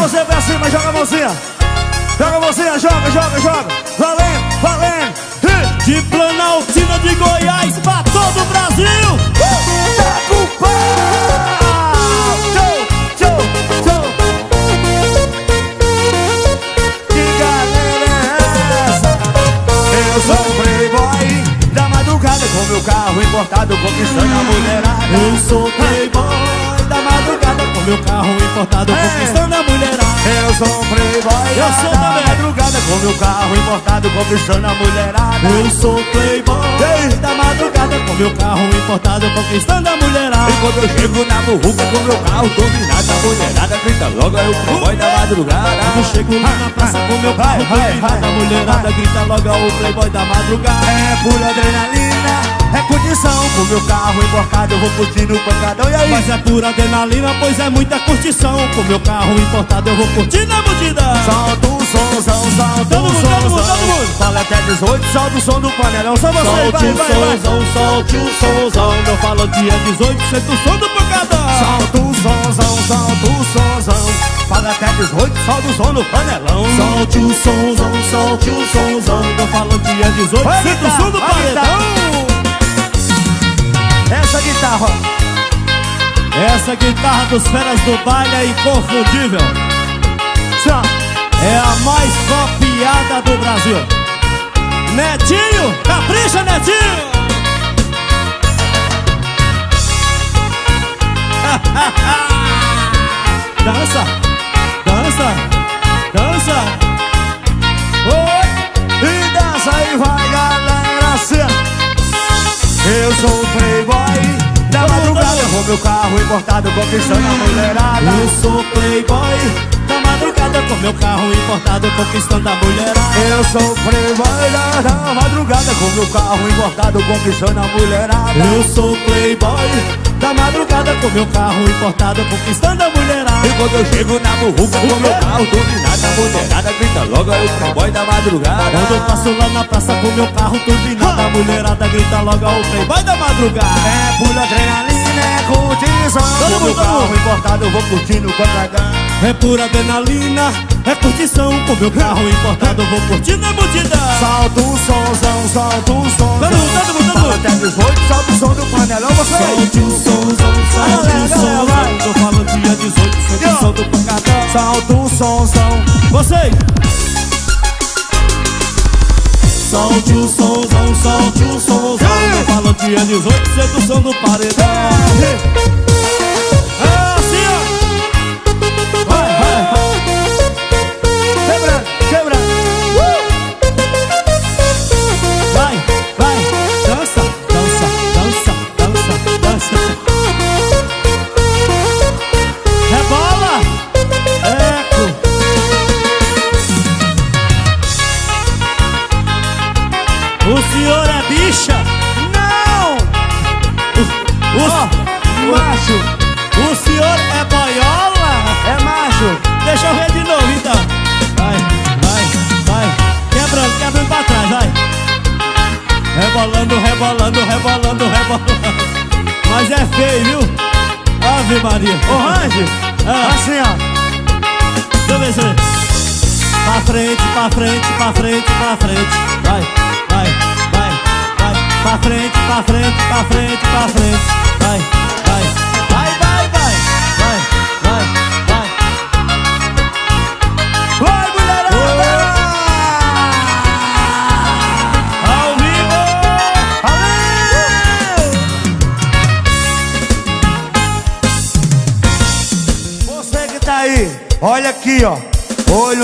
você pra cima, joga a mãozinha. Joga a mãozinha, joga, joga, joga. Valendo, valendo. De Planaltina de Goiás pra todo o Brasil. Tá com pau. Tchau, tchau, tchau. Que galera é essa? Eu sou um playboy da madrugada com meu carro importado conquistando a mulherada. Eu sou playboy da madrugada com meu carro importado conquistando a mulherada. Eu sou um playboy da madrugada com meu carro importado conquistando a mulherada. Eu sou playboy da madrugada com meu carro importado conquistando a mulherada. E quando eu chego na muvuca com meu carro dominado, a mulherada grita logo, é o playboy da madrugada. Quando eu chego lá na praça com meu carro dominado, a mulherada grita logo, é o playboy da madrugada. É pura adrenalina, é curtição. Com meu carro importado eu vou curtindo o pancadão. E aí? Mas é pura adrenalina, pois é muita curtição. Com meu carro importado eu vou curtindo a multidão. Solta o somzão, solta o somzão. Fala até 18, solta o som do panelão. Só você, solte vai. Solte o somzão. Meu falante é 18, senta o som do pancadão. Solta o somzão, solta o somzão. Fala até 18, solta o som do panelão. Solte o somzão. Meu falante é 18, senta o som do paredão. Essa guitarra dos feras do baile é inconfundível. É a mais copiada do Brasil. Netinho, capricha, Netinho. Dança, dança, dança. Oi, e dança aí, vai, galera, assim. Eu sou o playboy da madrugada com meu carro importado conquistando a mulherada. Eu sou playboy da madrugada com meu carro importado conquistando a mulherada. Eu sou o playboy da madrugada com meu carro importado conquistando a mulherada. Eu sou playboy da madrugada com meu carro importado conquistando a mulherada. E quando eu chego na muvuca com meu carro dominado, a mulherada grita logo, é o playboy da madrugada. Quando eu passo lá na praça com meu carro turbinado, a mulherada grita logo, é o playboy da madrugada. É pura adrenalina, é curtição. Com meu carro importado eu vou curtindo o pancadão. É pura adrenalina, é curtição. Com meu carro importado eu vou curtindo a multidão. Solta o somzão, solta o somzão. Todo mundo. Fala até 18, solta o som do panelão. Você solte o somzão. Tô falando dia 18, sente o som do pancadão. Solta o somzão. Você solte o somzão. Tô falando dia 18, sente o som do paredão. Assim, ó. Vai. Quebra. Vai. Dança. Rebola. Eco. O senhor é bicha? Não! Macho! O senhor é boiola? É macho! Deixa eu ver de novo então. Vai. Quebrando pra trás, vai. Rebolando. Mas é feio, viu? Ave Maria. Ô, Range! Assim, ó. Deixa eu ver. Pra frente. Vai. Pra frente. Vai. Vai, mulherada! Ao vivo! Você que tá aí, olha aqui, ó. Olho